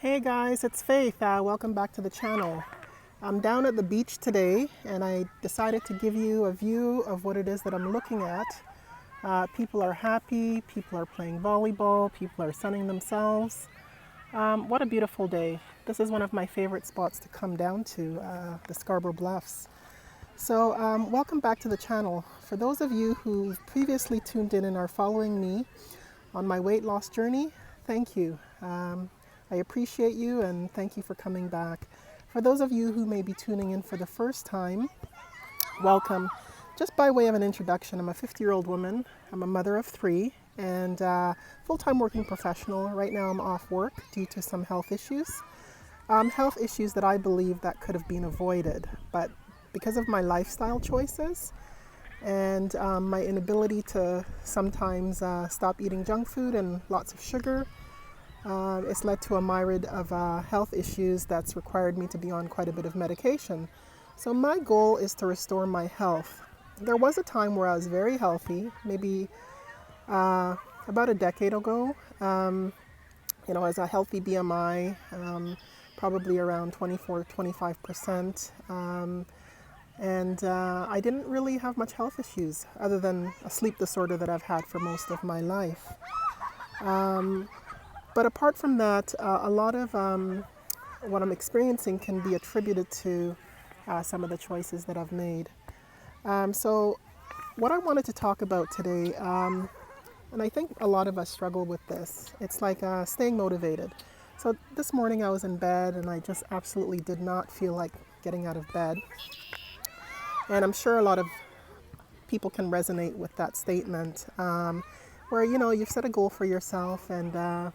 Hey guys, it's Faith. Welcome back to the channel. I'm down at the beach today and I decided to give you a view of what it is that I'm looking at. People are happy, people are playing volleyball, people are sunning themselves. What a beautiful day. This is one of my favorite spots to come down to, the Scarborough Bluffs. So welcome back to the channel. For those of you who previously tuned in and are following me on my weight loss journey, thank you. I appreciate you and thank you for coming back. For those of you who may be tuning in for the first time, welcome. Just by way of an introduction, I'm a 50-year-old woman. I'm a mother of 3 and full-time working professional. Right now I'm off work due to some health issues. Health issues that I believe that could have been avoided, but because of my lifestyle choices and my inability to sometimes stop eating junk food and lots of sugar, it's led to a myriad of health issues that's required me to be on quite a bit of medication. So my goal is to restore my health. There was a time where I was very healthy, maybe about a decade ago. As a healthy BMI, probably around 24-25%. And I didn't really have much health issues other than a sleep disorder that I've had for most of my life. But apart from that, a lot of what I'm experiencing can be attributed to some of the choices that I've made. So what I wanted to talk about today, and I think a lot of us struggle with this, it's like staying motivated. So this morning I was in bed and I just absolutely did not feel like getting out of bed. And I'm sure a lot of people can resonate with that statement, where, you've set a goal for yourself and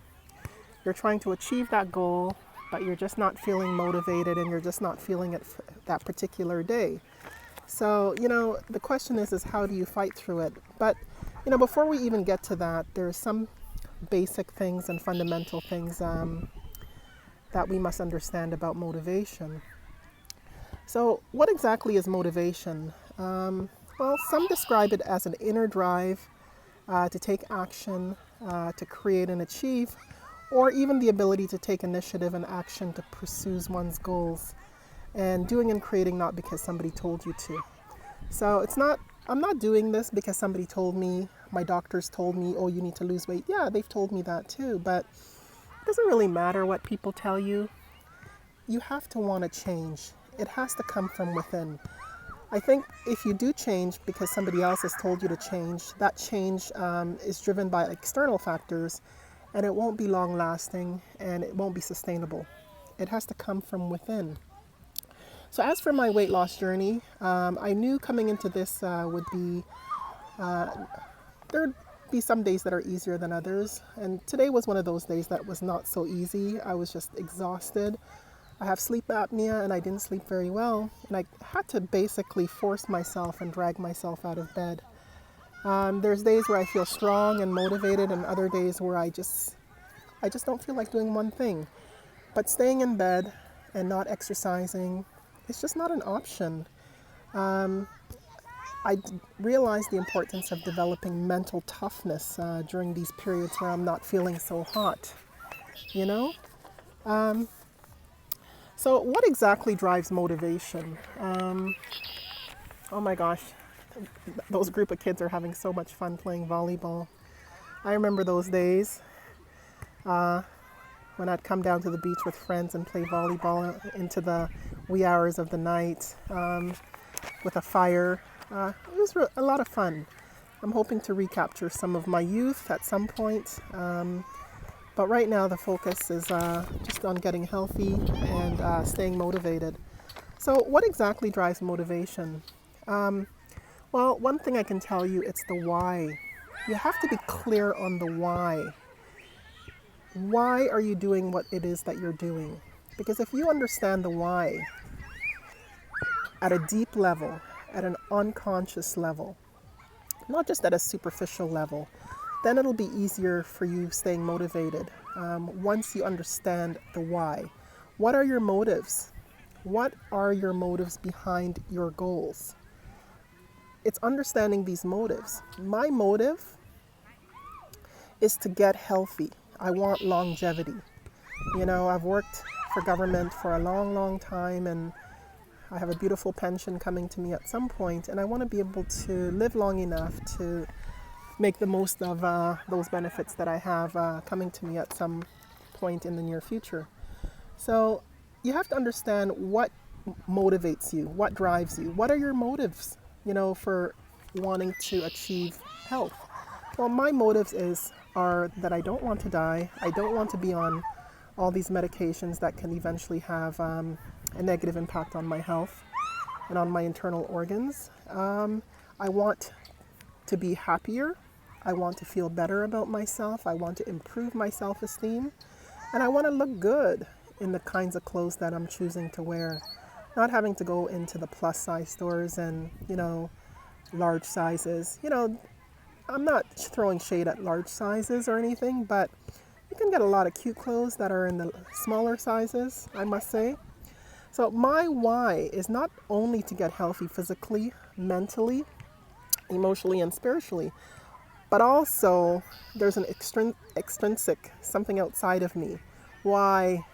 you're trying to achieve that goal, but you're just not feeling motivated and you're just not feeling it that particular day. So, the question is how do you fight through it? But, before we even get to that, there's some basic things and fundamental things that we must understand about motivation. So, what exactly is motivation? Well, some describe it as an inner drive to take action, to create and achieve, or even the ability to take initiative and action to pursue one's goals, and doing and creating not because somebody told you to. So I'm not doing this because somebody told me, my doctors told me, oh, you need to lose weight. Yeah, they've told me that too, but it doesn't really matter what people tell you. You have to want to change. It has to come from within. I think if you do change because somebody else has told you to change, that change is driven by external factors, and it won't be long lasting and it won't be sustainable. It has to come from within. So as for my weight loss journey, I knew coming into this there'd be some days that are easier than others. And today was one of those days that was not so easy. I was just exhausted. I have sleep apnea and I didn't sleep very well. And I had to basically force myself and drag myself out of bed. There's days where I feel strong and motivated and other days where I just don't feel like doing one thing. But staying in bed and not exercising, it's just not an option. I realized the importance of developing mental toughness during these periods where I'm not feeling so hot, So what exactly drives motivation? Oh my gosh. Those group of kids are having so much fun playing volleyball. I remember those days when I'd come down to the beach with friends and play volleyball into the wee hours of the night with a fire. It was a lot of fun. I'm hoping to recapture some of my youth at some point. But right now the focus is just on getting healthy and staying motivated. So what exactly drives motivation? Well, one thing I can tell you, it's the why. You have to be clear on the why. Why are you doing what it is that you're doing? Because if you understand the why at a deep level, at an unconscious level, not just at a superficial level, then it'll be easier for you staying motivated once you understand the why. What are your motives? What are your motives behind your goals? It's understanding these motives. My motive is to get healthy. I want longevity. You know, I've worked for government for a long, long time, and I have a beautiful pension coming to me at some point, and I want to be able to live long enough to make the most of those benefits that I have coming to me at some point in the near future. So you have to understand what motivates you, what drives you, what are your motives, you know, for wanting to achieve health. Well, my motives are that I don't want to die. I don't want to be on all these medications that can eventually have a negative impact on my health and on my internal organs. I want to be happier. I want to feel better about myself. I want to improve my self-esteem. And I want to look good in the kinds of clothes that I'm choosing to wear. Not having to go into the plus size stores and, you know, large sizes. You know, I'm not throwing shade at large sizes or anything, but you can get a lot of cute clothes that are in the smaller sizes, I must say. So my why is not only to get healthy physically, mentally, emotionally, and spiritually, but also there's an extrinsic, something outside of me. Why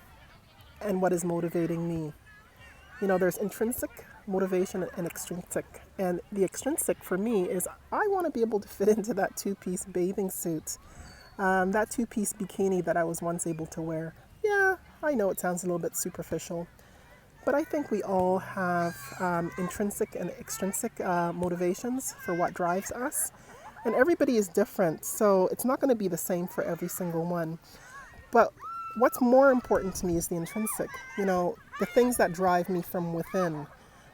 and what is motivating me? You know, there's intrinsic motivation and extrinsic. And the extrinsic for me is I want to be able to fit into that two-piece bathing suit, that two-piece bikini that I was once able to wear. Yeah, I know it sounds a little bit superficial, but I think we all have intrinsic and extrinsic motivations for what drives us. And everybody is different, so it's not going to be the same for every single one. But what's more important to me is the intrinsic, you know, the things that drive me from within.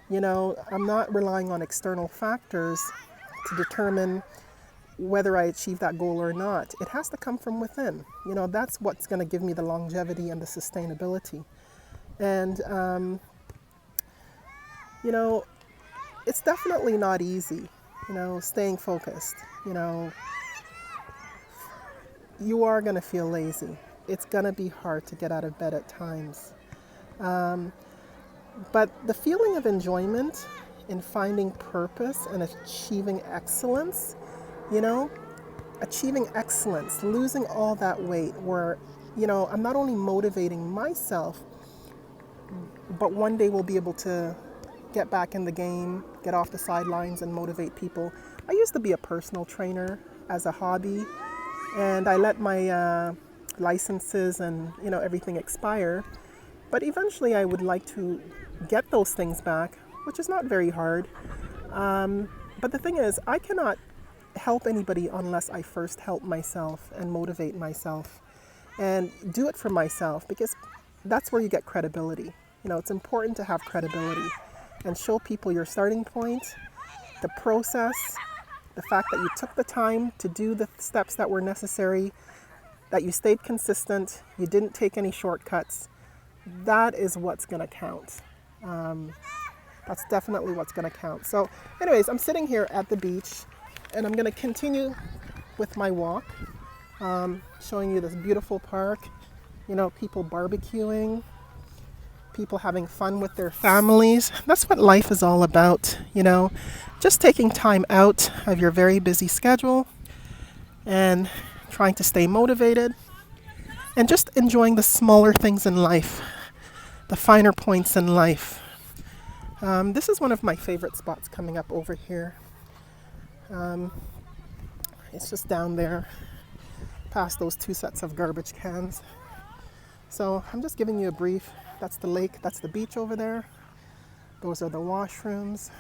You know, I'm not relying on external factors to determine whether I achieve that goal or not. It has to come from within. You know, that's what's going to give me the longevity and the sustainability. And, you know, it's definitely not easy, you know, staying focused. You know, you are going to feel lazy. It's going to be hard to get out of bed at times. But the feeling of enjoyment in finding purpose and achieving excellence, you know, achieving excellence, losing all that weight where, you know, I'm not only motivating myself, but one day we'll be able to get back in the game, get off the sidelines and motivate people. I used to be a personal trainer as a hobby, and I let my licenses and, you know, everything expire. But eventually I would like to get those things back, which is not very hard. But the thing is, I cannot help anybody unless I first help myself and motivate myself and do it for myself, because that's where you get credibility. You know, it's important to have credibility and show people your starting point, the process, the fact that you took the time to do the steps that were necessary, that you stayed consistent, you didn't take any shortcuts. That is what's going to count. That's definitely what's going to count. So anyways, I'm sitting here at the beach and I'm going to continue with my walk, showing you this beautiful park, you know, people barbecuing, people having fun with their families. That's what life is all about, you know, just taking time out of your very busy schedule and trying to stay motivated and just enjoying the smaller things in life, the finer points in life. This is one of my favorite spots coming up over here. It's just down there, past those two sets of garbage cans. So I'm just giving you a brief. That's the lake, that's the beach over there. Those are the washrooms.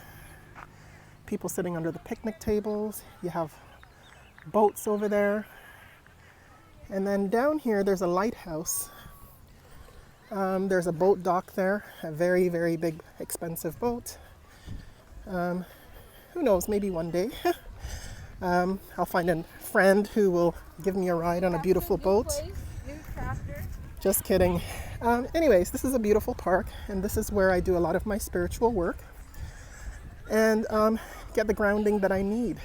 People sitting under the picnic tables. You have boats over there. And then down here, there's a lighthouse. There's a boat dock there, a very, very big, expensive boat. Who knows, maybe one day I'll find a friend who will give me a ride on a beautiful boat. Just kidding. Anyways, this is a beautiful park, and this is where I do a lot of my spiritual work and get the grounding that I need.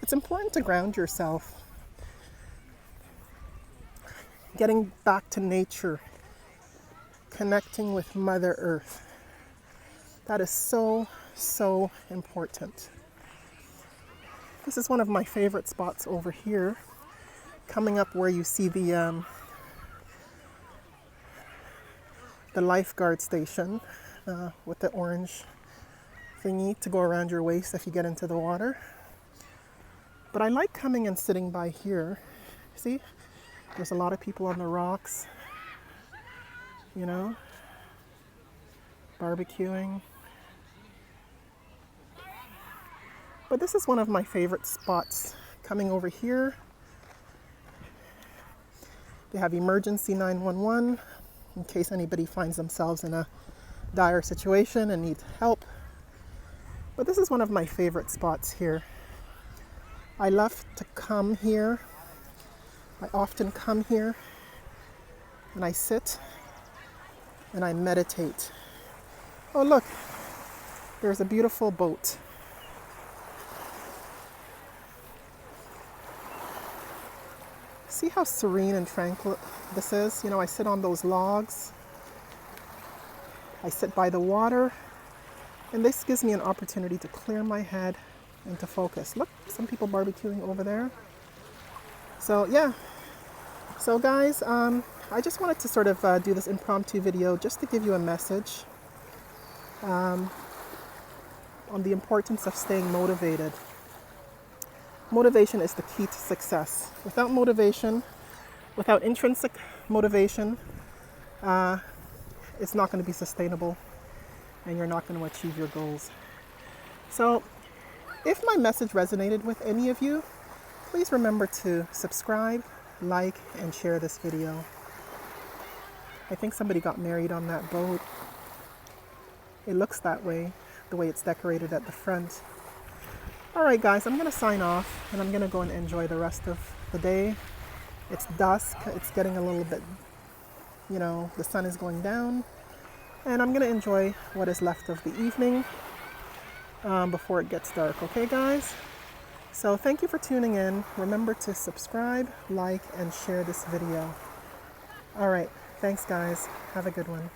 It's important to ground yourself. Getting back to nature, connecting with Mother Earth. That is so, so important. This is one of my favorite spots over here, coming up where you see the the lifeguard station with the orange thingy to go around your waist if you get into the water. But I like coming and sitting by here. See, there's a lot of people on the rocks, you know, barbecuing. But this is one of my favorite spots. Coming over here, they have emergency 911 in case anybody finds themselves in a dire situation and needs help. But this is one of my favorite spots here. I love to come here. I often come here and I sit and I meditate. Oh look, there's a beautiful boat. See how serene and tranquil this is? You know, I sit on those logs. I sit by the water, and this gives me an opportunity to clear my head and to focus. Look, some people barbecuing over there. So yeah, so guys, I just wanted to sort of do this impromptu video just to give you a message on the importance of staying motivated. Motivation is the key to success. Without motivation, without intrinsic motivation, it's not going to be sustainable and you're not going to achieve your goals. So if my message resonated with any of you, please remember to subscribe, like, and share this video. I think somebody got married on that boat. It looks that way, the way it's decorated at the front. Alright guys, I'm going to sign off and I'm going to go and enjoy the rest of the day. It's dusk, it's getting a little bit, you know, the sun is going down. And I'm going to enjoy what is left of the evening before it gets dark. Okay guys? So thank you for tuning in. Remember to subscribe, like, and share this video. Alright, thanks guys. Have a good one.